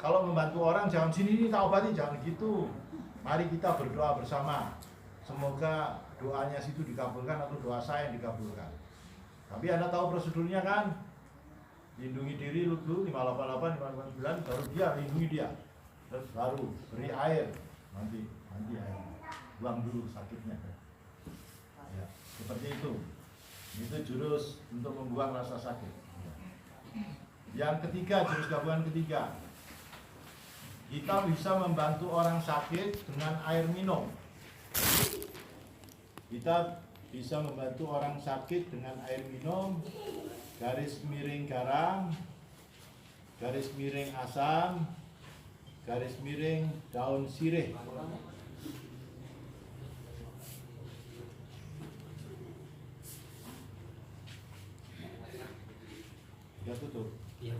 Kalau membantu orang jangan sini tak obati, jangan gitu. Mari kita berdoa bersama. Semoga doanya situ dikabulkan atau doa saya yang dikabulkan. Tapi Anda tahu prosedurnya kan? Lindungi diri dulu 588, 589, baru dia lindungi dia. Terus baru beri air. Nanti air. Buang dulu sakitnya. Ya, seperti itu. Itu jurus untuk membuang rasa sakit. Yang ketiga, jurus gabungan ketiga. Kita bisa membantu orang sakit dengan air minum. Kita bisa membantu orang sakit dengan air minum, garis miring garam, garis miring asam, garis miring daun sirih. Sudah tutup? Iya.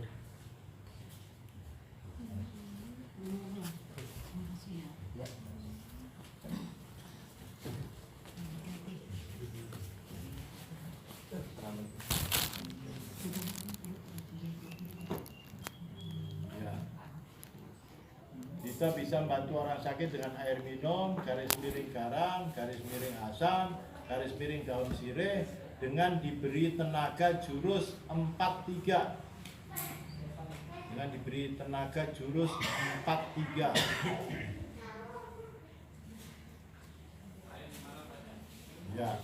Kita bisa membantu orang sakit dengan air minum, garis miring garam, garis miring asam, garis miring daun sirih, dengan diberi tenaga jurus 43. Dengan diberi tenaga jurus 43. Ya.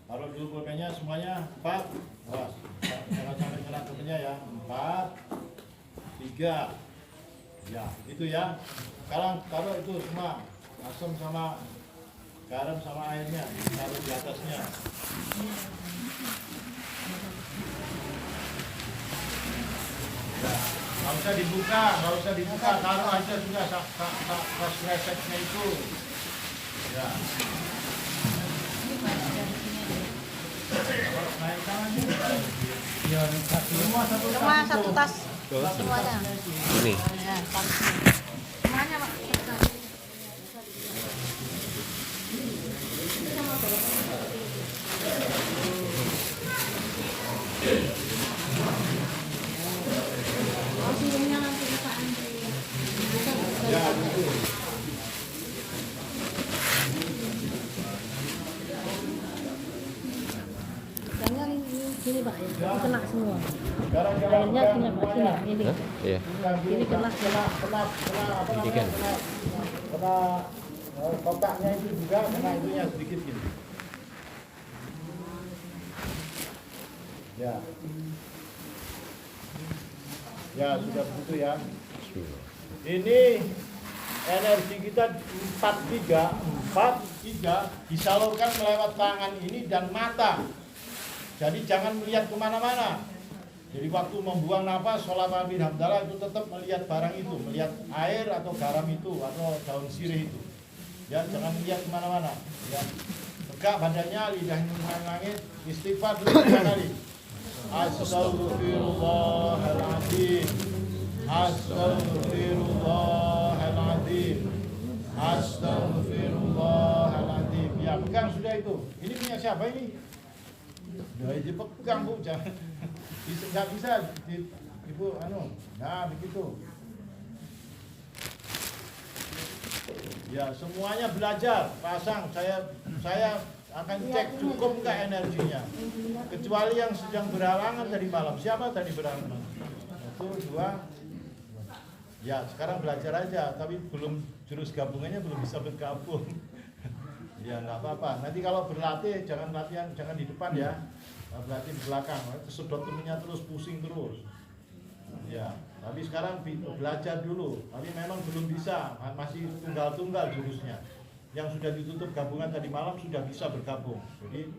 Taruh dulu pulpennya semuanya 4. Awas, jangan sampai kena pulpennya ya. 4, 3. Ya, gitu ya. Sekarang taruh itu semua, asam sama garam sama airnya, taruh di atasnya. Ya, nggak usah dibuka, taruh aja sudah pas resetnya itu. Ya. Naik tangannya. Ya, semua satu tas. Semuanya. Ini. Ya, semuanya Pak. Ya, itu. Jangan ini Pak ya, kena semua. Airnya sini Pak, sini, ini. Iya. Ini kena. Ini kan. Kena kotaknya itu juga, kena itunya sedikit gini. Ya. Ya, sudah begitu ya. Ini energi kita 4-3 disalurkan melewat tangan ini dan mata. Jadi jangan melihat kemana-mana. Jadi waktu membuang nafas, sholat nabi hamdalah itu tetap melihat barang itu, melihat air atau garam itu atau daun sirih itu. Ya, jangan melihat kemana-mana. Ya, tegak badannya, lidahnya mengenai langit, istighfar dulu 3 kali. Astaghfirullahaladzim. Astaghfirullahaladzim. Astaghfirullahaladzim. Ya, pegang sudah itu. Ini punya siapa ini? Udah pegang Bu, jangan. Nggak bisa, Ibu, nah begitu. Ya, semuanya belajar, pasang. Saya akan cek cukup nggak energinya. Kecuali yang sedang berhalangan tadi malam. Siapa tadi berhalangan? Satu, dua. Ya, sekarang belajar aja, tapi belum jurus gabungannya belum bisa bergabung. Ya, nggak apa-apa. Nanti kalau berlatih jangan latihan, jangan di depan ya. Berlatih di belakang. Kesedot temennya terus, pusing terus. Ya, tapi sekarang belajar dulu. Tapi memang belum bisa, masih tunggal-tunggal jurusnya. Yang sudah ditutup gabungan tadi malam sudah bisa bergabung. Jadi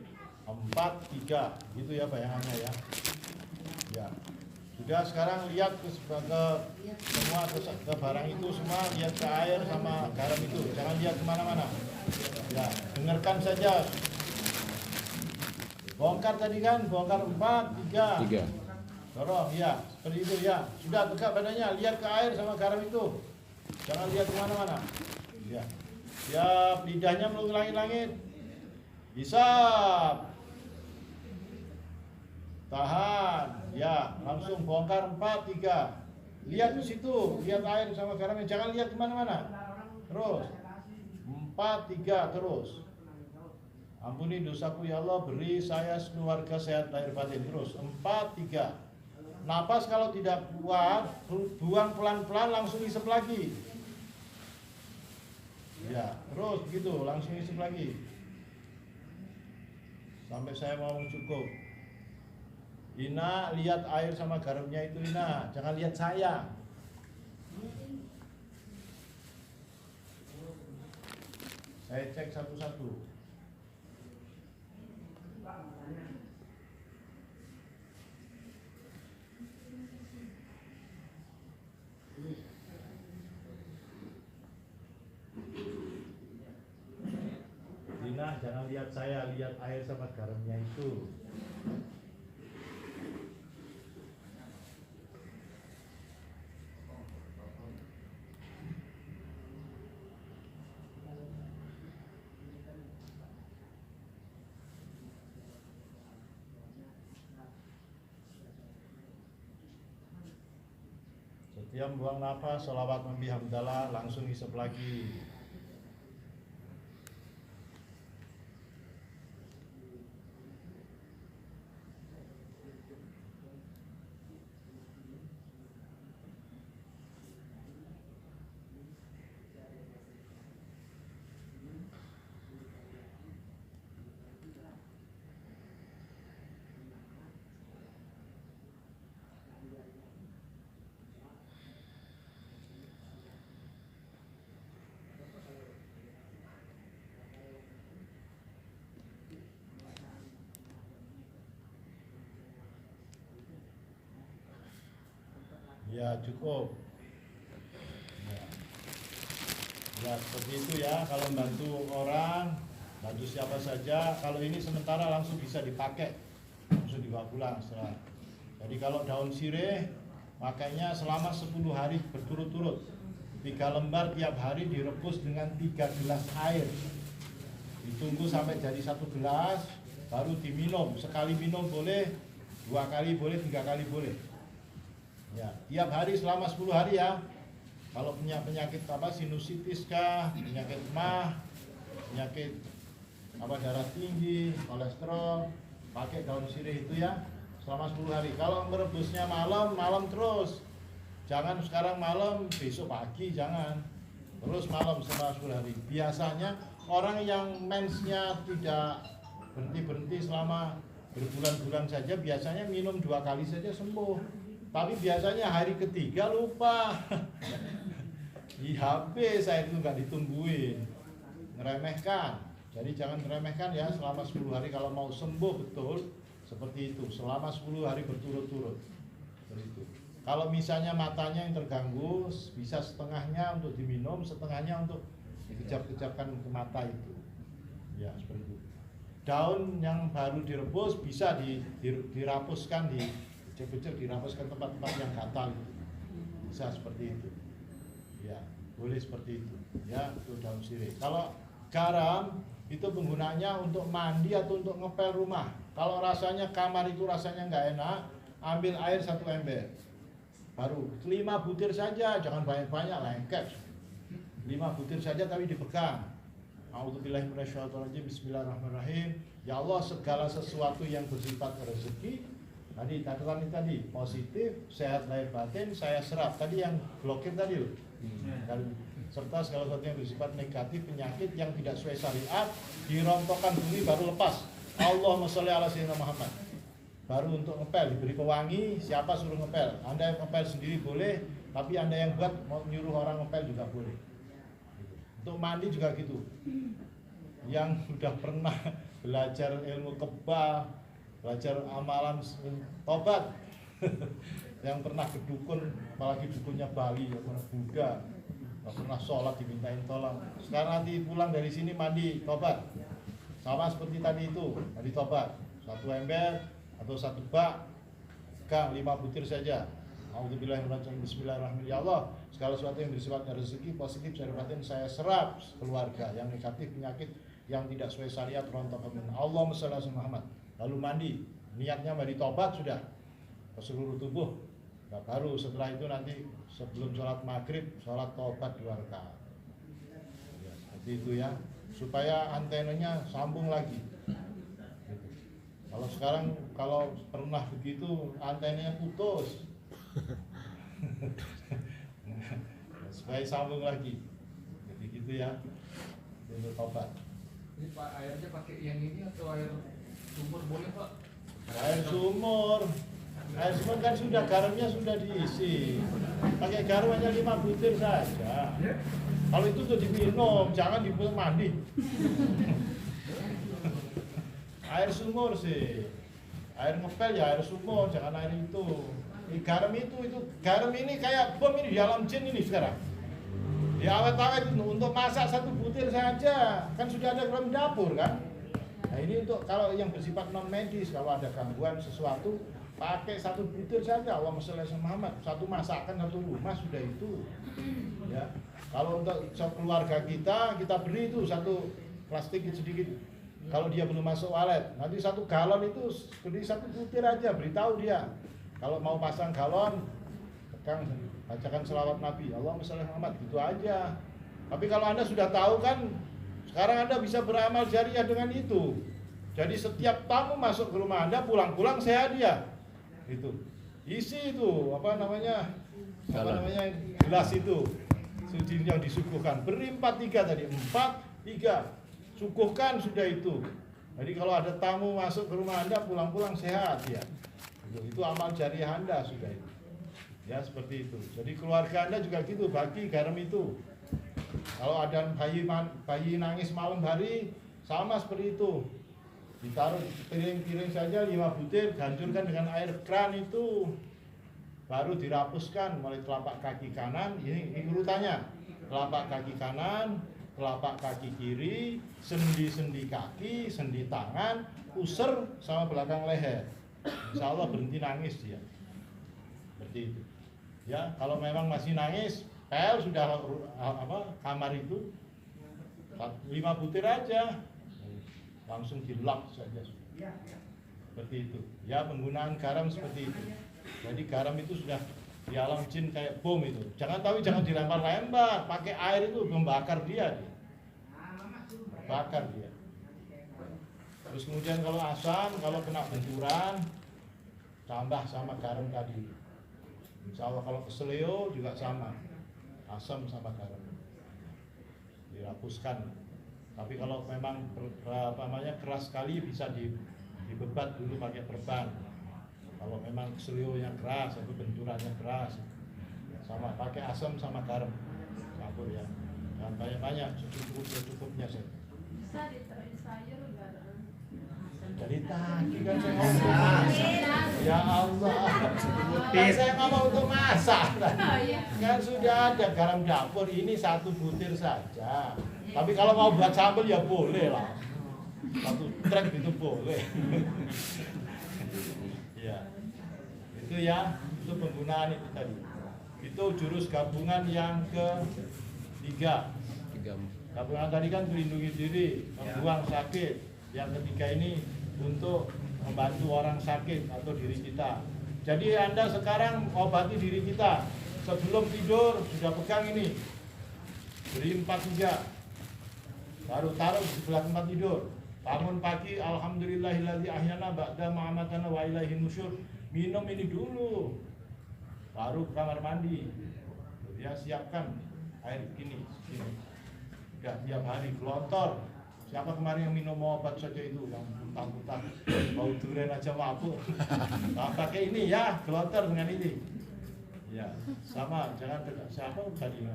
4-3 gitu ya bayangannya ya. Ya. Sudah sekarang lihat ke semua ke barang itu semua, lihat ke air sama garam itu. Jangan lihat kemana-mana. Ya, dengarkan saja. Bongkar tadi kan, bongkar 4-3. Dorong, ya, seperti itu ya. Sudah tegak badannya, lihat ke air sama garam itu. Jangan lihat kemana-mana. Ya. Siap, lidahnya meluk langit-langit. Hisap. Tahan. Ya, langsung bongkar 4-3. Lihat di situ, lihat air sama garamnya. Jangan lihat kemana-mana. Terus 4-3 terus. Ampuni dosaku ya Allah, beri saya sekeluarga sehat lahir batin. Terus 4-3. Napas kalau tidak kuat, buang pelan-pelan, langsung isep lagi. Ya, terus begitu, langsung isep lagi. Sampai saya mau cukup. Ina, lihat air sama garamnya itu Ina, jangan lihat saya. Saya cek satu-satu. Dina, jangan lihat saya, lihat air sama garamnya itu. Setiap buang nafas, sholawat nabi hamdalah, langsung isep lagi. Ya cukup. Ya seperti itu ya. Kalau bantu orang, bantu siapa saja. Kalau ini sementara langsung bisa dipakai, langsung dibawa pulang setelah. Jadi kalau daun sirih, makanya selama 10 hari berturut-turut 3 lembar tiap hari direbus dengan 3 gelas air. Ditunggu sampai jadi 1 gelas, baru diminum. Sekali minum boleh, 2 kali boleh, 3 kali boleh. Ya, tiap hari selama 10 hari ya. Kalau punya penyakit sinusitis kah, penyakit mah, penyakit darah tinggi, kolesterol, pakai daun sirih itu ya selama 10 hari. Kalau merebusnya malam terus. Jangan sekarang malam, besok pagi jangan. Terus malam selama 10 hari. Biasanya orang yang mensnya tidak berhenti selama berbulan-bulan saja, biasanya minum 2 kali saja sembuh. Tapi biasanya hari ketiga lupa. Di HP saya itu nggak ditungguin, ngeremehkan. Jadi jangan meremehkan ya, selama 10 hari kalau mau sembuh betul seperti itu, selama 10 hari berturut-turut. Seperti itu. Kalau misalnya matanya yang terganggu, bisa setengahnya untuk diminum, setengahnya untuk dikejap-kejapkan ke mata itu. Ya seperti itu. Daun yang baru direbus bisa dirapuskan, dicek-cek, dirapuskan tempat-tempat yang gatal itu. Bisa seperti itu. Ya, boleh seperti itu. Ya, itu daun sirih. Kalau garam itu penggunaannya untuk mandi atau untuk ngepel rumah. Kalau rasanya kamar itu rasanya nggak enak, ambil air 1 ember. Baru 5 butir saja, jangan banyak-banyak, lengket. 5 butir saja tapi dipegang. A'udzubillahi minasyaitonirrajim. Bismillahirrahmanirrahim. Ya Allah, segala sesuatu yang bersifat rezeki, tadi catatan tadi positif, sehat lahir batin, saya serap. Tadi yang blokir tadi loh. Serta segala sesuatu yang bersifat negatif, penyakit yang tidak sesuai syariat, dirontokkan bumi baru lepas. Allahumma sholli ala sayyidina Muhammad. Baru untuk ngepel, diberi pewangi, siapa suruh ngepel. Anda yang ngepel sendiri boleh, tapi Anda yang buat mau nyuruh orang ngepel juga boleh. Untuk mandi juga gitu. Yang sudah pernah belajar ilmu kebal, belajar amalan tobat, yang pernah ke dukun, apalagi dukunnya Bali, yang pernah Buddha, nggak pernah sholat dimintain tolong. Sekarang nanti pulang dari sini mandi tobat, sama seperti tadi itu, mandi tobat, 1 ember atau 1 bak, pegang 5 butir saja. A'udzubillahiminasyaitonirrajim. Bismillahirrahmanirrahim. Ya Allah, segala sesuatu yang bersifat rezeki positif saya dapatin, saya serap. Keluarga yang negatif, penyakit yang tidak sesuai syariat, rontok amin. Allahumma sholli ala Muhammad. Lalu mandi, niatnya mandi tobat sudah ke seluruh tubuh. Nah, baru setelah itu nanti sebelum sholat maghrib, sholat tobat 2 rakaat. Ya, seperti itu ya, supaya antenanya sambung lagi. Gitu. Kalau sekarang kalau pernah begitu antenanya putus. Supaya sambung lagi. Jadi gitu ya. Untuk tobat. Ini Pak, airnya pakai yang ini atau air sumur boleh Pak? Air sumur. Air sumur kan sudah garamnya sudah diisi. Pakai garam hanya 5 butir saja. Kalau itu tuh diminum, jangan dibuat mandi. Air sumur sih. Air ngepel ya air sumur, jangan air itu. Garam itu garam ini kayak bom ini di alam jin ini sekarang. Di awet-awet untuk masak 1 butir saja, kan sudah ada garam dapur kan. Nah ini untuk kalau yang bersifat non medis, kalau ada gangguan sesuatu pakai 1 butir saja. Allahumma sholli ala Muhammad. 1 masakan 1 rumah sudah itu. Ya. Kalau untuk keluarga kita beri itu 1 plastik sedikit. Kalau dia belum masuk walet, nanti 1 galon itu beri 1 butir aja, beritahu dia. Kalau mau pasang galon, pegang, bacakan selawat Nabi, Allahumma sholli ala Muhammad, gitu aja. Tapi kalau Anda sudah tahu kan, sekarang Anda bisa beramal jariah dengan itu. Jadi setiap tamu masuk ke rumah Anda, pulang-pulang saya hadiah. Gitu. Isi itu, gelas itu, suci yang disuguhkan. Beri 4-3 tadi, 4-3, suguhkan sudah itu. Jadi kalau ada tamu masuk ke rumah Anda, pulang-pulang sehat ya. Itu amal jariah Anda sudah itu. Ya seperti itu. Jadi keluarga Anda juga gitu, bagi garam itu. Kalau ada bayi nangis malam hari, sama seperti itu. Ditaruh piring-piring saja 5 butir, hancurkan dengan air kran itu. Baru dirapuskan mulai telapak kaki kanan, ini urutannya. Telapak kaki kanan, telapak kaki kiri, sendi-sendi kaki, sendi tangan, pusar sama belakang leher. Insya Allah berhenti nangis dia. Seperti itu. Ya, kalau memang masih nangis, pel sudah kamar itu 5 butir aja, langsung dilap saja. Seperti itu. Ya, penggunaan garam seperti itu. Jadi garam itu sudah di alam jin kayak bom itu. Jangan dilempar-lempar, pakai air itu membakar dia. Bakar dia. Terus kemudian kalau asam, kalau kena benturan, tambah sama garam tadi. Insya Allah kalau keseleo juga sama, asam sama garam. Dihapuskan. Tapi kalau memang keras sekali bisa dibebat dulu pakai perban. Kalau memang keselionya keras atau benturannya keras, sama pakai asam sama garam, campur ya. Jangan banyak-banyak, secukupnya saja. Bisa diterin sayur garam. Dari tadi kan saya ngomong. Ya Allah. Kan saya ngomong untuk masak. Kan sudah ada garam dapur, ini 1 butir saja. Tapi kalau mau buat sambal ya boleh lah. 1 trek itu boleh. Ya. Itu ya, itu penggunaan itu tadi. Itu jurus gabungan yang ke-3. Gabungan tadi kan melindungi diri, membuang sakit. Yang ketiga ini untuk membantu orang sakit atau diri kita. Jadi Anda sekarang obati diri kita. Sebelum tidur sudah pegang ini. Beri 4-3. Baru taruh di sebelah tempat tidur. Bangun pagi, alhamdulillahilladzi ahyana ba'da ma'amatana wa ilaihin nusyur. Minum ini dulu. Baru ke kamar mandi. Dia siapkan air begini. Udah tiap hari gelontor. Siapa kemarin yang minum obat saja itu yang putar-putar bau durian aja mabuk. Nah, pakai ini ya, gelontor dengan ini. Ya, sama jangan siapa tadi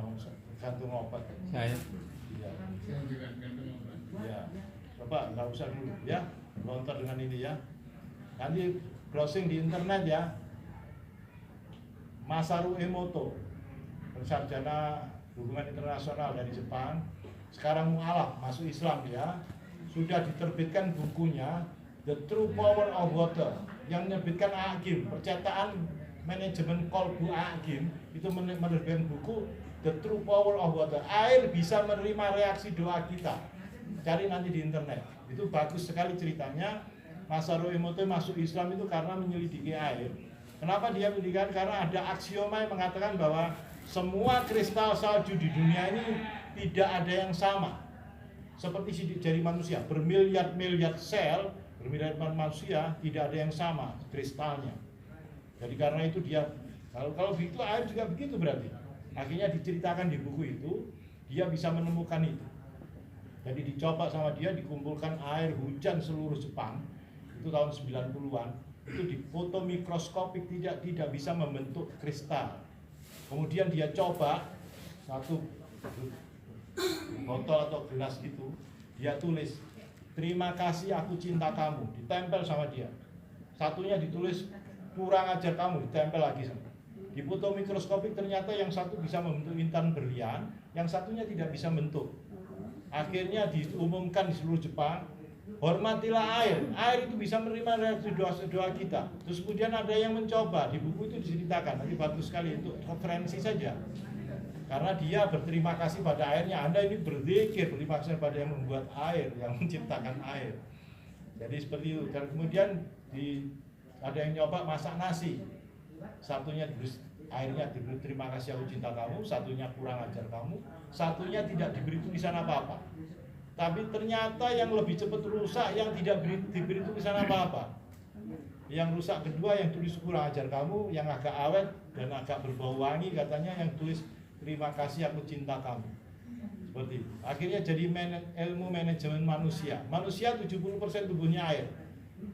gantung obat. Saya. Iya. Saya juga gantung obat. Ya. Coba nggak usah dulu ya, gelontor dengan ini ya. Nanti browsing di internet ya. Masaru Emoto, sarjana hubungan internasional dari Jepang. Sekarang mualaf, masuk Islam ya. Sudah diterbitkan bukunya The True Power of Water yang menerbitkan Agim, percetakan manajemen Kolbu Agim itu menerbitkan buku The True Power of Water. Air bisa menerima reaksi doa kita. Cari nanti di internet. Itu bagus sekali ceritanya. Masaru Emoto masuk Islam itu karena menyelidiki air. Kenapa dia menyelidiki? Karena ada aksioma yang mengatakan bahwa semua kristal salju di dunia ini tidak ada yang sama. Seperti sidik jari manusia, bermiliar-miliar sel, bermiliar manusia tidak ada yang sama kristalnya. Jadi karena itu dia kalau begitu air juga begitu berarti. Akhirnya diceritakan di buku itu, dia bisa menemukan itu. Jadi dicoba sama dia, dikumpulkan air hujan seluruh Jepang itu tahun 90-an, itu di foto mikroskopik tidak bisa membentuk kristal. Kemudian dia coba satu botol atau gelas itu, dia tulis terima kasih aku cinta kamu, ditempel sama dia. Satunya ditulis kurang ajar kamu, ditempel lagi sama. Di foto mikroskopik ternyata yang satu bisa membentuk intan berlian, yang satunya tidak bisa membentuk. Akhirnya diumumkan di seluruh Jepang, hormatilah air. Air itu bisa menerima reaksi doa kita. Terus kemudian ada yang mencoba, di buku itu diceritakan, nanti bagus sekali untuk referensi saja. Karena dia berterima kasih pada airnya. Anda ini berzikir, berterima kasih pada yang membuat air, yang menciptakan air. Jadi seperti itu. Dan kemudian ada yang nyoba masak nasi. Satunya airnya diberi terima kasih aku cinta kamu, satunya kurang ajar kamu, satunya tidak diberi tulisan apa-apa. Tapi ternyata yang lebih cepat rusak yang tidak diberi tulisan apa-apa. Yang rusak kedua yang tulis kurang ajar kamu, yang agak awet dan agak berbau wangi katanya, yang tulis terima kasih aku cinta kamu. Seperti itu. Akhirnya jadi ilmu manajemen manusia. Manusia 70% tubuhnya air.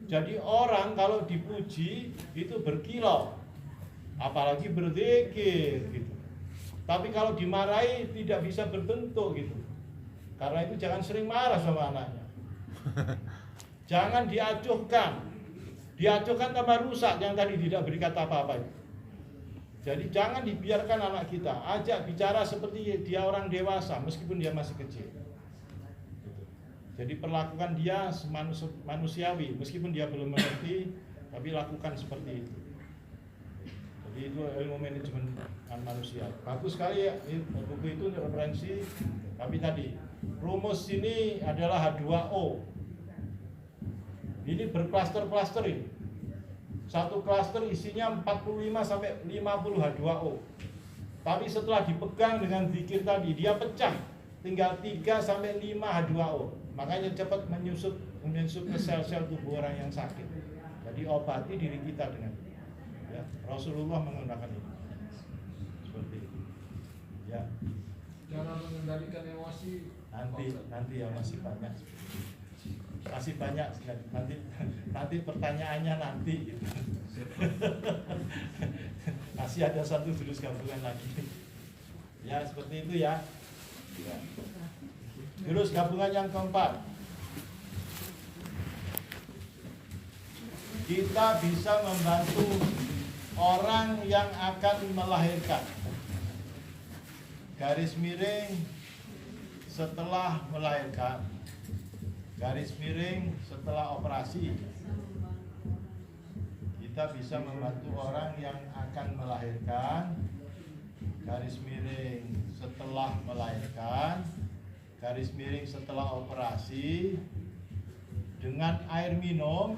Jadi orang kalau dipuji itu berkilau, apalagi berzikir gitu. Tapi kalau dimarahi tidak bisa berbentuk gitu. Karena itu jangan sering marah sama anaknya. Jangan diacuhkan. Diacuhkan tambah rusak yang tadi tidak beri kata apa-apa itu. Jadi jangan dibiarkan anak kita, ajak bicara seperti dia orang dewasa meskipun dia masih kecil. Jadi perlakukan dia manusiawi meskipun dia belum mengerti, tapi lakukan seperti itu. Jadi itu ilmu manajemen manusia. Bagus sekali ya, buku itu referensi. Tapi tadi rumus ini adalah H2O. Ini berklaster-klaster ini. Satu klaster isinya 45 sampai 50 H2O. Tapi setelah dipegang dengan zikir tadi, dia pecah. Tinggal 3 sampai 5 H2O. Makanya cepat menyusup ke sel-sel tubuh orang yang sakit. Jadi obati diri kita dengan ya, Rasulullah menggunakan ini. Seperti itu. Ya. Jangan mengendalikan emosi. Nanti ya masih banyak. Masih banyak nanti pertanyaannya nanti gitu. Masih ada satu jurus gabungan lagi. Ya seperti itu ya. Jurus gabungan yang keempat, kita bisa membantu orang yang akan melahirkan. Garis miring setelah melahirkan, garis miring setelah operasi. Kita bisa membantu orang yang akan melahirkan, garis miring setelah melahirkan, garis miring setelah operasi dengan air minum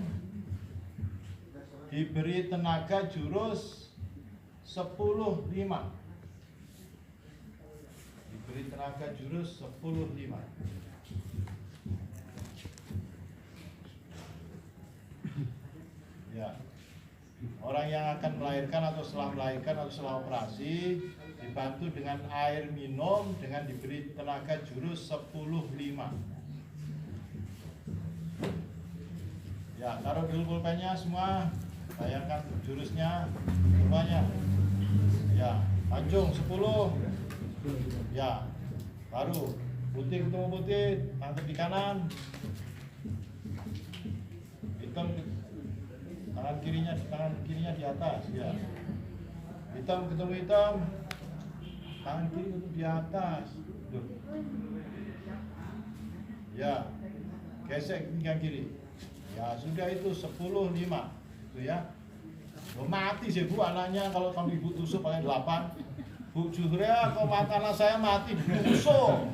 diberi tenaga jurus 10-5. Diberi tenaga jurus 10-5. Ya. Orang yang akan melahirkan atau setelah melahirkan atau setelah operasi dibantu dengan air minum dengan diberi tenaga jurus 10-5. Ya, taruh dulu pulpennya semua. Bayangkan jurusnya semuanya. Ya, pancung 10. Ya, baru putih ketemu putih, tangkap di kanan. Hitam tangan kirinya di atas, ya. Hitam ketemu hitam, tangan kiri ketemu di atas. Tuh. Ya, gesek yang kiri. Ya sudah itu 10-5 itu ya. Loh, mati sih Bu anaknya kalau kami ibu tusuk pakai 8. Bu Juhria kok anak saya mati ditusuk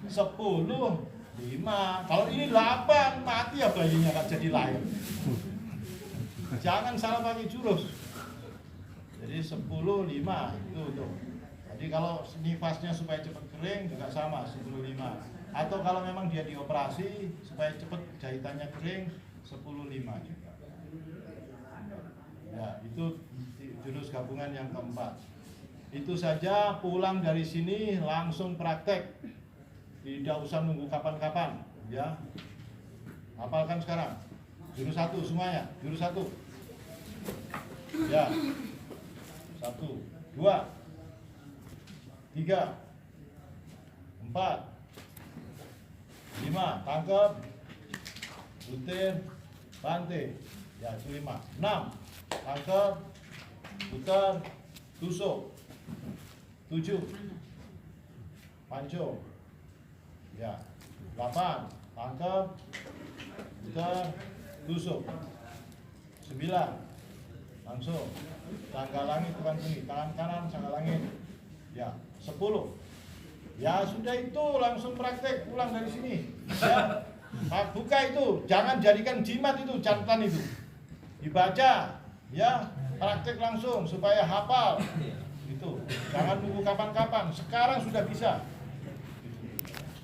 10-5. Kalau ini 8 mati ya bayinya gak jadi lahir. Jangan salah pakai jurus. Jadi 10-5 itu tuh. Jadi kalau nifasnya supaya cepat kering juga sama 10-5. Atau kalau memang dia dioperasi supaya cepat jahitannya kering 10-5 juga. Ya, itu jurus gabungan yang keempat. Itu saja, pulang dari sini langsung praktek. Tidak usah nunggu kapan-kapan, ya. Hafalkan sekarang. Jurus 1 semuanya, jurus 1. Ya. 1, 2, 3, 4, 5, tangkap, rutin, banting, ya itu 5. 6, tangkap, putar, tusuk. 7, pancung, ya. 8, tangkap, putar, tusuk. 9, langsung sangga langit bukan bumi, tangan kanan sangga langit, ya. 10, ya sudah itu langsung praktek pulang dari sini, ya. Nah, buka itu, jangan jadikan jimat itu, catatan itu dibaca, ya, praktek langsung supaya hafal itu, jangan nunggu kapan-kapan, sekarang sudah bisa,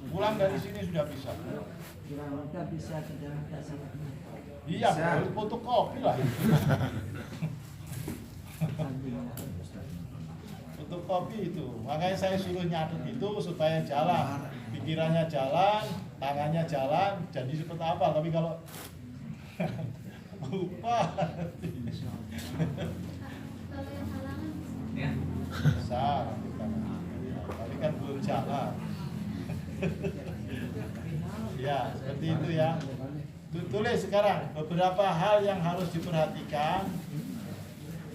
pulang dari sini sudah bisa. Udah bisa ke dalam dasar. Iya, fotokopi lah. Fotokopi itu, makanya saya suruh nyatet itu supaya jalan, pikirannya jalan, tangannya jalan, jadi seperti apa. Tapi kalau lupa, Kalau yang halangan Ya. bisa, tapi kan belum jalan. Ya, seperti itu ya. Tulis sekarang beberapa hal yang harus diperhatikan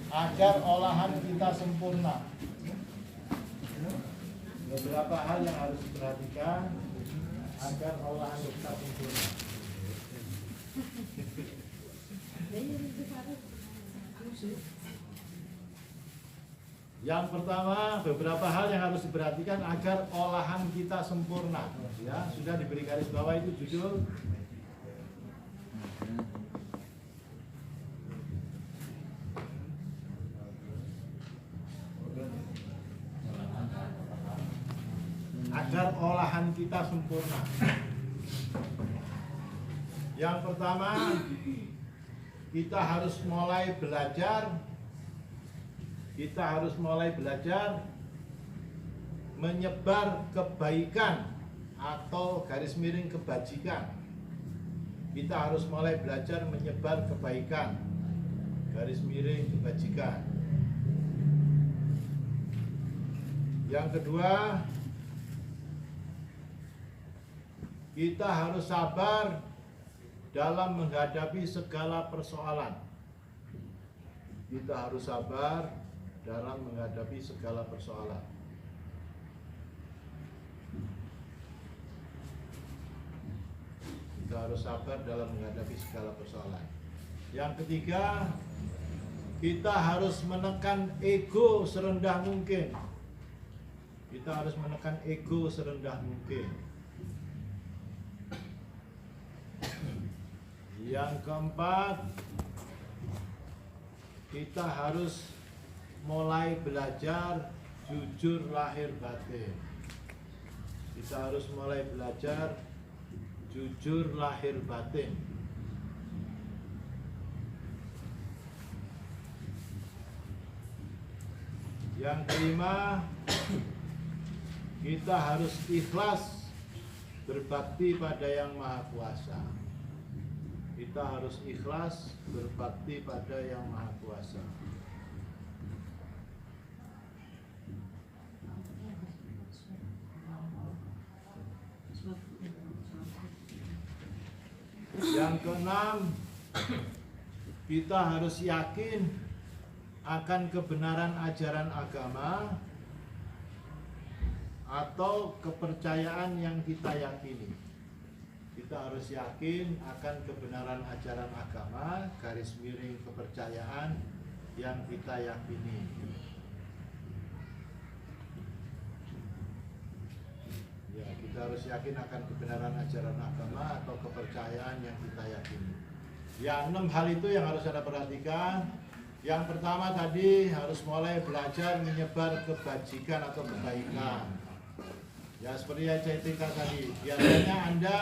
agar olahan kita sempurna. Beberapa hal yang harus diperhatikan agar olahan kita sempurna. Yang pertama, beberapa hal yang harus diperhatikan agar olahan kita sempurna. Ya, sudah diberi garis bawah itu judul. Agar olahan kita sempurna. Yang pertama, kita harus mulai belajar menyebar kebaikan atau garis miring kebajikan. Kita harus mulai belajar menyebar kebaikan, garis miring kebajikan. Yang kedua, kita harus sabar dalam menghadapi segala persoalan. Kita harus sabar dalam menghadapi segala persoalan. Kita harus sabar dalam menghadapi segala persoalan. Yang ketiga, kita harus menekan ego serendah mungkin. Kita harus menekan ego serendah mungkin. Yang keempat, kita harus mulai belajar jujur lahir batin. Kita harus mulai belajar jujur lahir batin. Yang kelima, kita harus ikhlas berbakti pada Yang Maha Kuasa. Kita harus ikhlas berbakti pada Yang Maha Kuasa. Yang keenam, kita harus yakin akan kebenaran ajaran agama atau kepercayaan yang kita yakini. Kita harus yakin akan kebenaran ajaran agama, garis miring kepercayaan yang kita yakini. Ya, kita harus yakin akan kebenaran ajaran agama atau kepercayaan yang kita yakini. Ya, 6 hal itu yang harus Anda perhatikan. Yang pertama tadi harus mulai belajar menyebar kebajikan atau kebaikan. Ya, seperti yang saya ceritakan tadi, biasanya Anda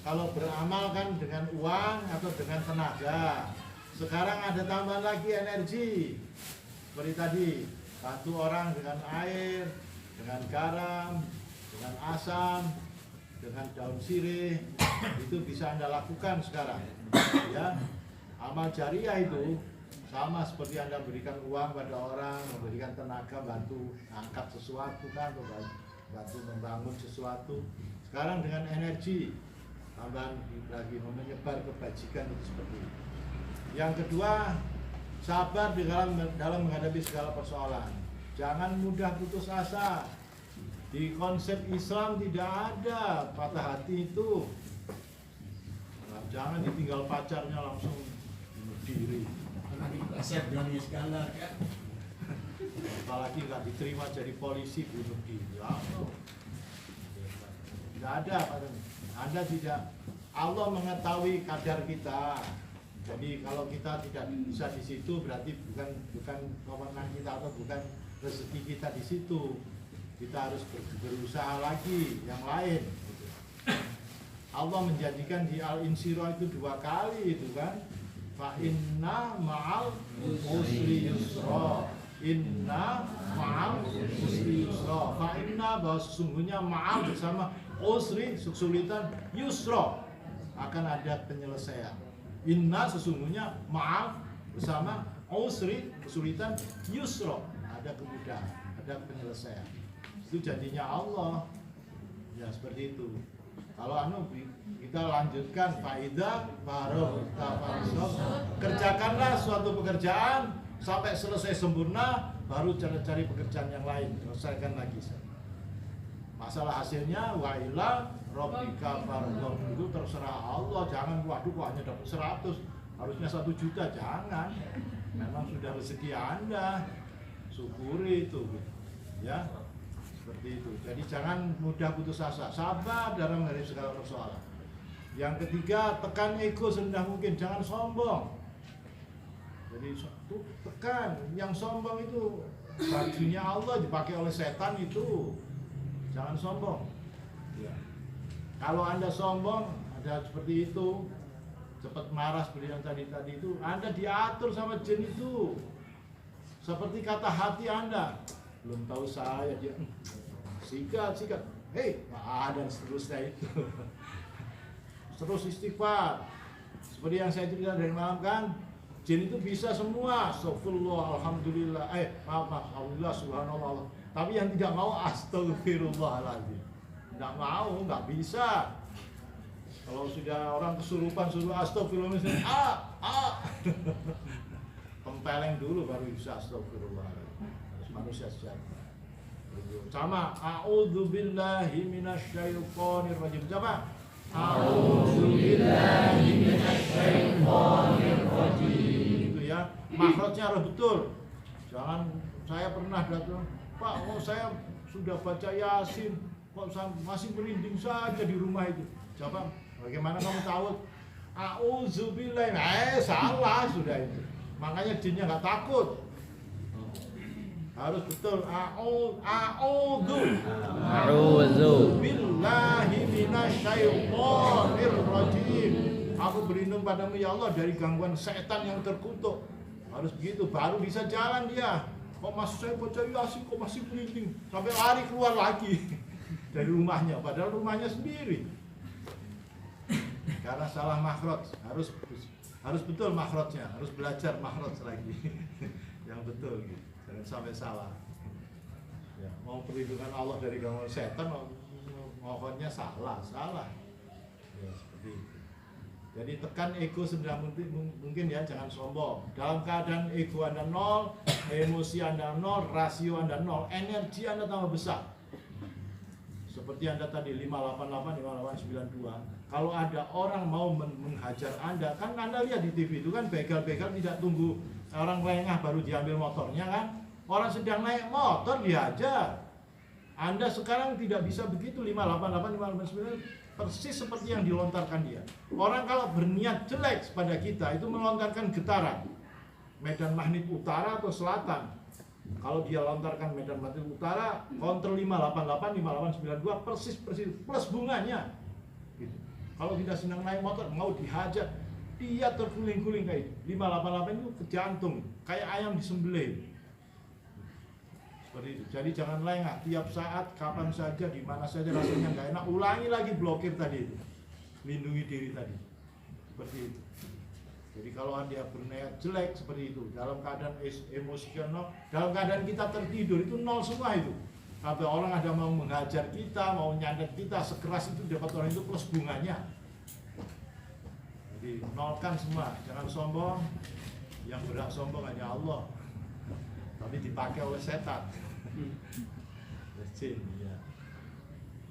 kalau beramal kan dengan uang atau dengan tenaga. Sekarang ada tambahan lagi energi. Seperti tadi, bantu orang dengan air, dengan garam, dengan asam, dengan daun sirih. Itu bisa Anda lakukan sekarang. Ya, amal jariah itu sama seperti Anda berikan uang pada orang, memberikan tenaga, bantu angkat sesuatu kan, bantu membangun sesuatu. Sekarang dengan energi tambahan lagi menyebar kebajikan itu seperti itu. Yang kedua, sabar di dalam menghadapi segala persoalan. Jangan mudah putus asa. Di konsep Islam tidak ada patah hati itu. Nah, jangan ditinggal pacarnya langsung bunuh diri. Asep berani segala. Apalagi nggak diterima jadi polisi bunuh diri. Tidak ada padanya. Anda tidak, Allah mengetahui kadar kita. Jadi kalau kita tidak bisa di situ berarti bukan kewenangan kita atau bukan rezeki kita di situ. Kita harus berusaha lagi yang lain. Allah menjanjikan di Al-Insyirah itu 2 kali itu kan. Fa inna ma'al usri yusra. Inna ma'al usri yusra. Fa inna, bahwa sesungguhnya ma'al bersama usri, kesulitan, yusra, akan ada penyelesaian. Inna, sesungguhnya ma'al bersama usri, kesulitan, yusra, ada kemudahan, ada penyelesaian. Itu janjinya Allah. Ya seperti itu. Kalau kita lanjutkan faida faragta fansab, kerjakanlah suatu pekerjaan sampai selesai sempurna, baru cari pekerjaan yang lain, selesaikan lagi. Masalah hasilnya wa ila rabbika farghab, itu terserah Allah. Jangan waduh kok hanya dapat 100, harusnya 1 juta, jangan. Memang sudah rezeki Anda, syukuri itu. Ya. Seperti itu. Jadi jangan mudah putus asa, sabar dalam menghadapi segala persoalan. Yang ketiga, tekan ego serendah mungkin, jangan sombong. Jadi tekan, yang sombong itu bajunya Allah dipakai oleh setan itu. Jangan sombong. Ya. Kalau Anda sombong, ada seperti itu, cepat marah seperti yang tadi itu, Anda diatur sama jin itu. Seperti kata hati Anda, belum tahu saya dia sikat, hei, ada seterusnya itu. Terus istighfar. Seperti yang saya cerita dari malam kan, jin itu bisa semua. Astagfirullah, alhamdulillah, maaf, alhamdulillah, subhanallah. Tapi yang tidak mau astagfirullahaladzim. Tidak mau, nggak bisa. Kalau sudah orang kesurupan suruh astagfirullah, tempeleng dulu baru bisa astagfirullahaladzim. Harus manusia sejati. Sama a'udzubillahi minasyaitonir rajim. Coba. A'udzubillahi minasyaitonir rajim. Itu ya. Makhrajnya harus betul. Jangan, saya pernah datang, Pak, saya sudah baca Yasin, kok masih merinding saja di rumah itu. Coba, bagaimana kamu tahu? Auzubillah, salah sudah itu. Makanya jinnya nggak takut. Harus betul. A'udzu billahi minasyaitonir rajim. Aku berlindung padamu ya Allah dari gangguan setan yang terkutuk. Harus begitu, baru bisa jalan dia. Kok masih saya baca Yasin, kok masih merinding, sampai lari keluar lagi dari rumahnya, padahal rumahnya sendiri. Karena salah makhraj, harus betul makhrajnya, harus belajar makhraj lagi yang betul, gitu. Jangan sampai salah. Ya, mau perlindungan Allah dari gangguan setan, mohonnya salah. Ya, seperti itu. Jadi tekan ego sebenarnya mungkin ya, jangan sombong. Dalam keadaan ego Anda 0, emosi Anda 0, rasio Anda 0, energi Anda tambah besar. Seperti Anda tadi 588, 5892. Kalau ada orang mau menghajar Anda, kan Anda lihat di TV itu kan begal-begal tidak tunggu orang lengah baru diambil motornya kan. Orang sedang naik motor dihajar. Anda sekarang tidak bisa begitu 588, 589. Persis seperti yang dilontarkan dia. Orang kalau berniat jelek pada kita itu melontarkan getaran medan magnet utara atau selatan. Kalau dia lontarkan medan magnet utara, counter 588, 5892 persis plus bunganya. Gitu. Kalau kita sedang naik motor mau dihajar, dia terguling-guling kayak itu. 588 itu ke jantung, kayak ayam disembelih. Seperti itu. Jadi jangan lengah, tiap saat, kapan saja, di mana saja rasanya nggak enak, ulangi lagi blokir tadi itu, lindungi diri tadi, seperti itu. Jadi kalau Anda berniat jelek seperti itu, dalam keadaan emosional, dalam keadaan kita tertidur itu nol semua itu. Kalau orang ada mau menghajar kita, mau nyandet kita, sekeras itu dapat orang itu plus bunganya. Jadi nolkan semua, jangan sombong. Yang berhak sombong hanya Allah, tapi dipakai oleh setan. Jin, ya.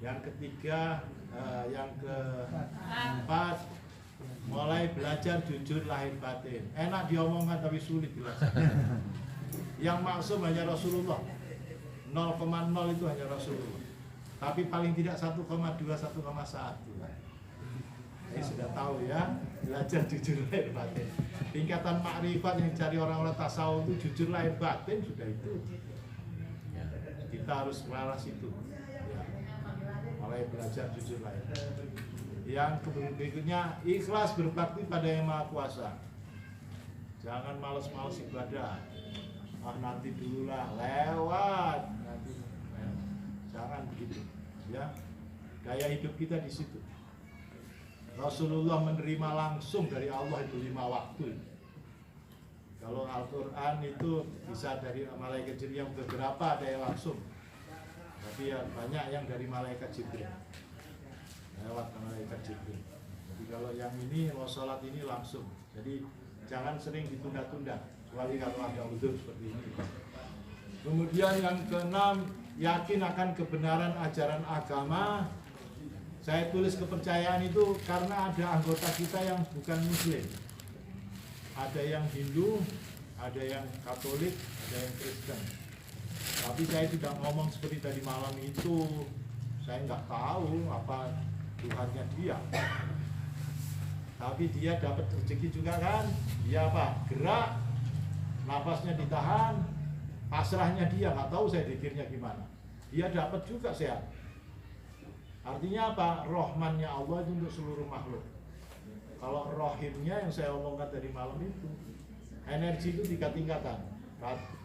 Yang ketiga, yang keempat, mulai belajar jujur lahir batin. Enak diomongkan tapi sulit dilaksanakan. Yang maksum hanya Rasulullah. 0,0 itu hanya Rasulullah. Tapi paling tidak 1,2, 1,1. Ini sudah tahu ya, belajar jujur lahir batin. Tingkatan makrifat yang cari orang-orang tasawuf itu jujur lahir batin sudah itu. Kita harus melaras itu. Ya. Mulai belajar jujur lahir. Yang berikutnya, ikhlas berbakti pada Yang Maha Kuasa. Jangan malas-malas ibadah. Nanti dululah, lewat. Nanti, jangan begitu. Ya, gaya hidup kita di situ. Rasulullah menerima langsung dari Allah itu 5 waktu. Kalau Al-Quran itu bisa dari malaikat Jibril, yang beberapa ada yang langsung, tapi ya banyak yang dari malaikat Jibril, lewat malaikat Jibril. Jadi kalau yang ini mau sholat ini langsung. Jadi jangan sering ditunda-tunda, kecuali kalau ada udzur seperti ini. Kemudian yang keenam, yakin akan kebenaran ajaran agama. Saya tulis kepercayaan itu karena ada anggota kita yang bukan Muslim. Ada yang Hindu, ada yang Katolik, ada yang Kristen. Tapi saya tidak ngomong seperti tadi malam itu. Saya nggak tahu apa Tuhannya dia. Tapi dia dapat rezeki juga kan. Dia apa? Gerak, nafasnya ditahan, pasrahnya dia, nggak tahu saya pikirnya gimana. Dia dapat juga sehat. Artinya apa? Rahmannya Allah itu untuk seluruh makhluk. Kalau rohimnya yang saya omongkan tadi malam itu, energi itu 3 tingkatan,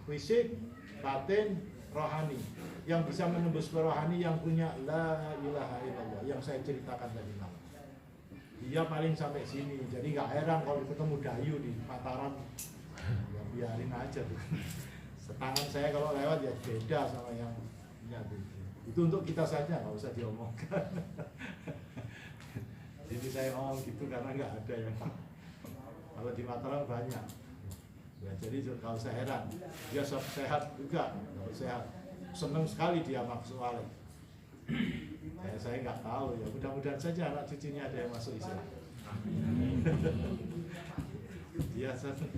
fisik, batin, rohani. Yang bisa menembus ke rohani yang punya la ilaha illallah yang saya ceritakan tadi malam. Dia paling sampai sini, jadi gak heran kalau ketemu Dayu di Mataram, ya biarin aja tuh. Setangan saya kalau lewat ya beda sama yang punya itu untuk kita saja, nggak usah diomongkan. Jadi saya ngomong gitu karena nggak ada yang, kalau di Mataram banyak. Ya, jadi kalau saya heran, dia sehat juga, kalau sehat, seneng sekali dia maksud Walid. Saya nggak tahu ya, mudah-mudahan saja anak cucunya ada yang masuk Islam.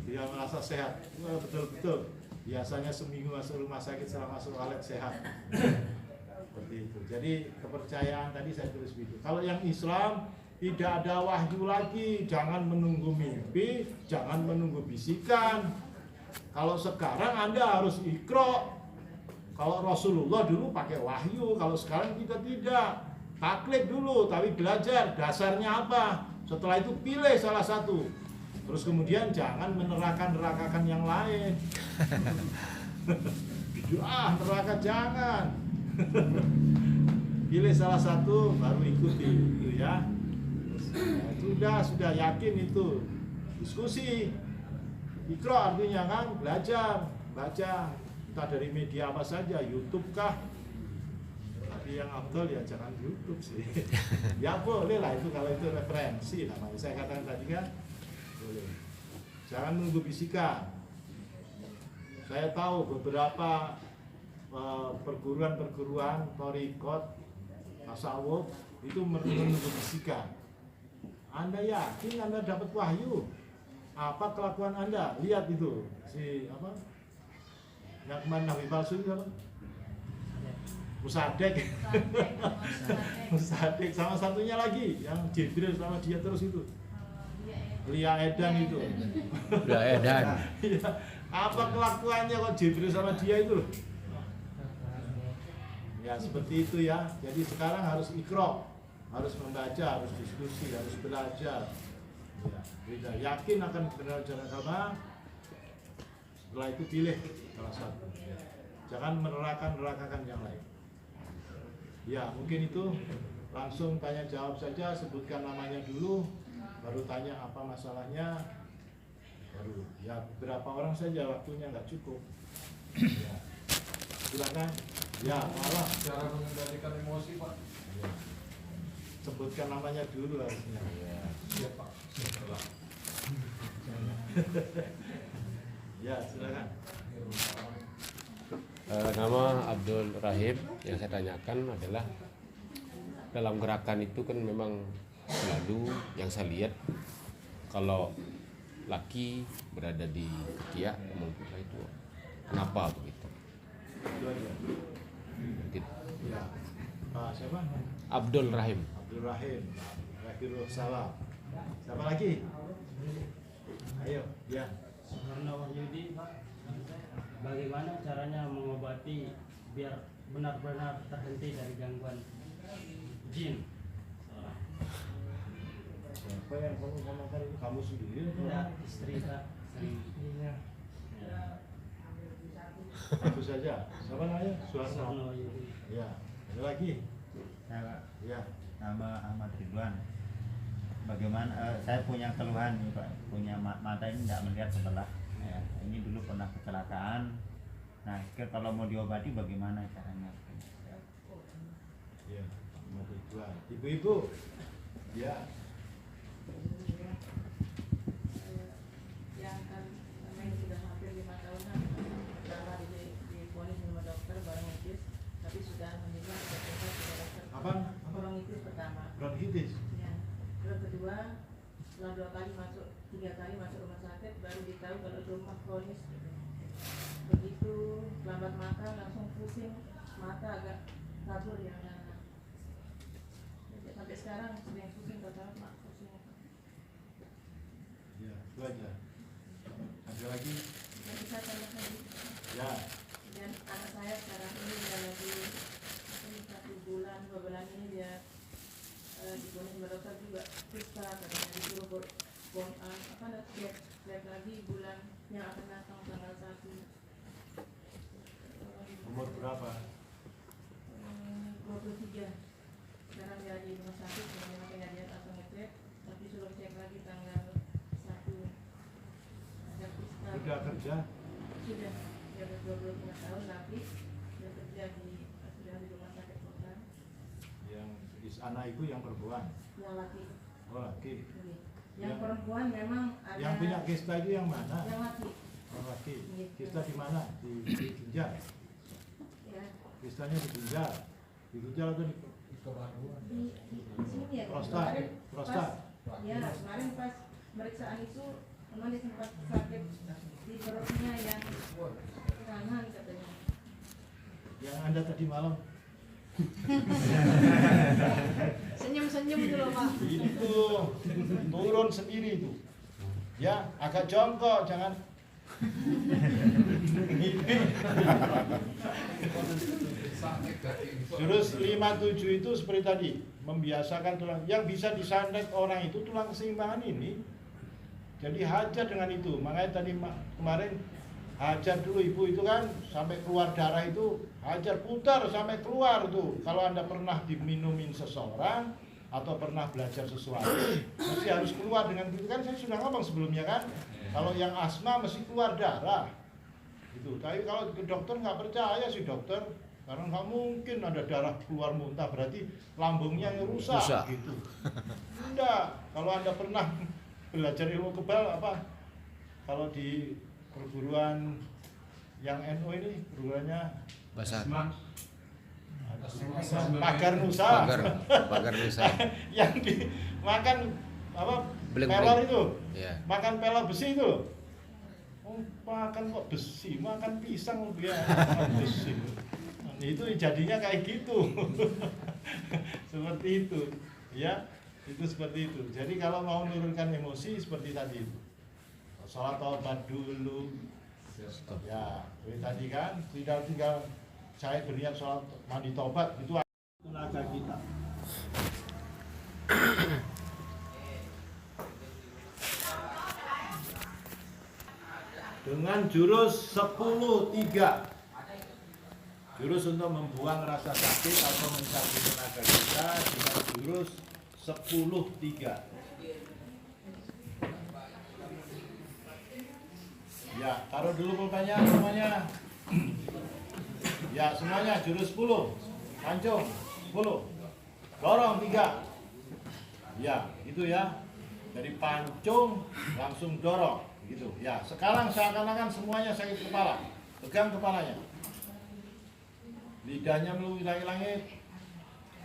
Dia merasa sehat, betul-betul. Biasanya seminggu masuk rumah sakit setelah masuk Walid sehat. seperti itu. Jadi kepercayaan tadi saya tulis begitu. Kalau yang Islam tidak ada wahyu lagi, jangan menunggu mimpi, jangan menunggu bisikan. Kalau sekarang Anda harus ikro. Kalau Rasulullah dulu pakai wahyu, kalau sekarang kita tidak. Taklid dulu, tapi belajar dasarnya apa. Setelah itu pilih salah satu. Terus kemudian jangan meneraka-nerakakan yang lain. Neraka jangan. Pilih salah satu baru ikuti gitu ya. Sudah yakin itu. Diskusi. Ikro artinya kan belajar, baca. Entah dari media apa saja, YouTube kah? Tapi yang afdal ya jangan YouTube sih. Ya boleh lah itu kalau itu referensi namanya. Saya katakan tadi kan boleh. Jangan menunggu bisikan. Saya tahu beberapa perguruan-perguruan thariqat, tasawuf itu menunggu bisikan. Anda yakin Anda dapat wahyu? Apa kelakuan Anda? Lihat itu si apa? Yang kemarin nabi palsu itu apa? Musadek. Musadek sama satunya lagi yang Jibril sama dia terus itu. Lia Edan itu. Lia Edan. Iya. Apa kelakuannya kok Jibril sama dia itu? Ya seperti itu ya. Jadi sekarang harus ikro, harus membaca, harus diskusi, harus belajar. Ya, beda. Yakin akan benar jalan agama. Setelah itu pilih salah satu. Jangan menerakakan yang lain. Ya mungkin itu langsung tanya jawab saja, sebutkan namanya dulu, baru tanya apa masalahnya, baru ya berapa orang saja waktunya nggak cukup. Ya. Silakan. Ya malah Cara mengendalikan emosi Pak. ya. Sebutkan namanya dulu harusnya. Ya. Siap Pak. Setelah. Ya silakan. Nama Abdul Rahim. Yang saya tanyakan adalah dalam gerakan itu kan memang selalu yang saya lihat kalau laki berada di ketiak menurut itu kenapa begitu? Itu aja. Mungkin. Ya. Pak siapa? Abdul Rahim. Abdul Rahim. Rahimullah salam. Siapa lagi? Ayo, ya. Soekarno Wahyudi, Pak, bagaimana caranya mengobati biar benar-benar terhenti dari gangguan jin? Siapa yang kamu ngomongkan itu? Kamu sendiri atau? Ya, istri, Pak. Itu saja. Siapa namanya? Soekarno Suharno. Wahyudi. Ya. Ada lagi? Saya Pak, Ya. nama Ahmad Ridwan. Bagaimana saya punya keluhan nih Pak, punya mata ini tidak melihat sebelah. Ya, ini dulu pernah kecelakaan. Nah, kalau mau diobati bagaimana caranya? Ya. Mau tujuan. Ibu-ibu. Ya. Yang kan memang sudah hampir 5 tahunan pertama diponis sama dokter bronkitis, tapi sudah meninggal sudah dokter. Apa? Bronkitis pertama. Bronkitis. Ya. Terus kedua, setelah 3 kali masuk rumah sakit baru ditahu kalau itu mah kronis. Begitu lambat makan langsung pusing, mata agak kabur ya. Sampai sekarang sering pusing, total mak pusing. Ya, itu aja. Ada lagi? Yang bisa tanya lagi. Ya. Dan anak saya sekarang ini dia lagi 1 bulan 2 bulan ini dia diponis sama dokter juga periksa, katanya disuruh lihat lagi bulan yang akan datang tanggal 1. Umur berapa? 23. Sekarang dia di rumah sakit, makanya dia langsung ngecek, tapi suruh cek lagi tanggal 1. Ada periksa. Sudah kerja? Sudah, dia udah 25 tahun tapi dia kerja sudah di rumah sakit kota. Yang anak ibu yang perempuan? Yang laki. Oh laki. Yang perempuan memang ada. Yang punya kista itu yang mana? Yang laki. Oh laki. Gitu. Kista di mana? Di ginjal? Ya. Kistanya di ginjal? Di ginjal atau di Di sini ya. prostat? Kemarin Prostat? pas- Ya, kemarin pas pemeriksaan itu memang dia sempat sakit di perutnya yang kanan katanya. Yang Anda tadi malam? Senyum-senyum itu loh Pak. Itu turun sendiri itu. Ya, agak jongkok, jangan Jurus 57 itu seperti tadi, membiasakan tulang yang bisa disantet orang itu tulang keseimbangan ini. Jadi hajar dengan itu. Makanya tadi kemarin hajar dulu ibu itu kan sampai keluar darah itu, hajar putar sampai keluar tuh. Kalau Anda pernah diminumin seseorang atau pernah belajar sesuatu, mesti harus keluar dengan itu kan, saya sudah ngomong sebelumnya kan. Kalau yang asma mesti keluar darah. Gitu. Tapi kalau ke dokter nggak percaya sih dokter, karena nggak mungkin ada darah keluar muntah, berarti lambungnya yang rusak. Gitu. Enggak. Kalau Anda pernah belajar ilmu kebal apa? Kalau di perguruan yang NU ini perguruannya Basar. Pagar Nusa. Pagar Nusa. Yang makan apa? Beleng-beleng. Pelor itu. Ya. Makan pelor besi itu. Oh, makan kok besi, makan pisang dia makan besi. Itu jadinya kayak gitu. Seperti itu. Ya, itu seperti itu. Jadi kalau mau menurunkan emosi seperti tadi itu. Sholat taubat dulu. Ya, tadi kan tinggal saya berniat sholat mandi taubat itu tenaga kita. Dengan jurus 10-3. Jurus untuk membuang rasa sakit atau mencabut tenaga kita dengan jurus 10-3. Ya, taruh dulu pulpennya semuanya. Ya, semuanya jurus 10. Pancung 10. Dorong 3. Ya, itu ya. Dari pancung langsung dorong gitu. Ya, sekarang seakan-akan semuanya sakit kepala. Pegang kepalanya. Lidahnya melungi langit.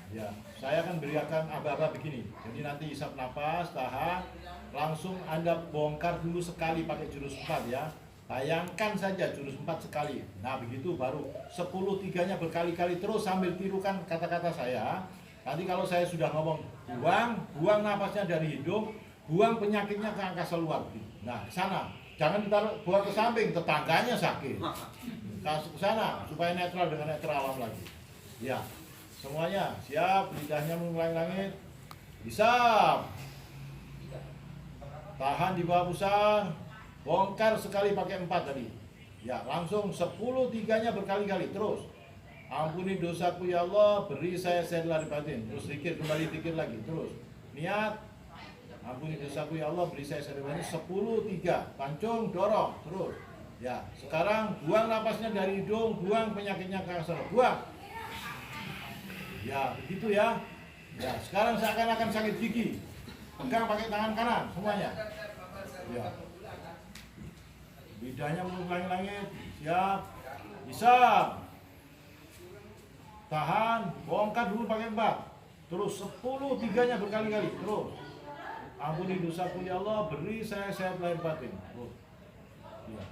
Ya, saya akan berikan aba-aba begini. Jadi nanti hisap nafas, tahan, langsung Anda bongkar dulu sekali pakai jurus 4 ya. Bayangkan saja jurus 4 sekali. Nah, begitu baru 10-3-nya berkali-kali terus sambil tirukan kata-kata saya. Nanti kalau saya sudah ngomong buang nafasnya dari hidung, buang penyakitnya ke angkasa luar. Nah, ke sana. Jangan ditaruh buang ke samping, tetangganya sakit. Ke sana supaya netral dengan netral alam lagi. Ya. Semuanya siap, lidahnya mengulangi langit. Hisap. Tahan di bawah pusar. Bongkar sekali pakai 4 tadi. Ya, langsung 10-3-nya berkali-kali terus. Ampuni dosaku ya Allah, beri saya sehat lahir batin. Terus zikir, kembali zikir lagi terus. Niat, ampuni dosaku ya Allah, beri saya sehat lahir batin. 10-3, pancung, dorong terus. Ya, sekarang buang napasnya dari hidung, buang penyakitnya ke angkasa, buang. Ya, begitu ya. Ya, sekarang seakan-akan sakit gigi. Pegang pakai tangan kanan semuanya. Ya. Lidahnya mengulangi langit. Siap. Hisap. Tahan, bongkar dulu pakai 4. Terus 10-3-nya berkali-kali. Terus. Ampuni dosaku ya Allah, beri saya sehat lahir batin. Terus. Ya.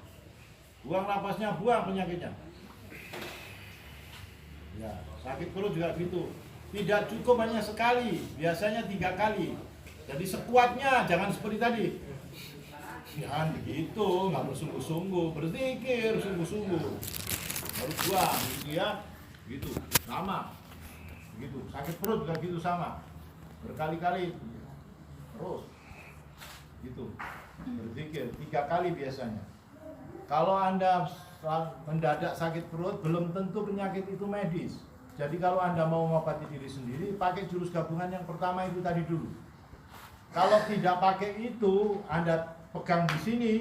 Buang napasnya, buang penyakitnya. Ya, sakit perut juga gitu. Tidak cukup hanya sekali, biasanya 3 kali. Jadi sekuatnya, jangan seperti tadi. Jangan begitu, nggak bersungguh-sungguh, berzikir sungguh-sungguh. Baru buang, gitu ya. Gitu, sama. Gitu, sakit perut juga gitu sama. Berkali-kali. Terus. Gitu. Berzikir 3 kali biasanya. Kalau Anda mendadak sakit perut, belum tentu penyakit itu medis. Jadi kalau Anda mau mengobati diri sendiri, pakai jurus gabungan yang pertama itu tadi dulu. Kalau tidak pakai itu, Anda pegang di sini.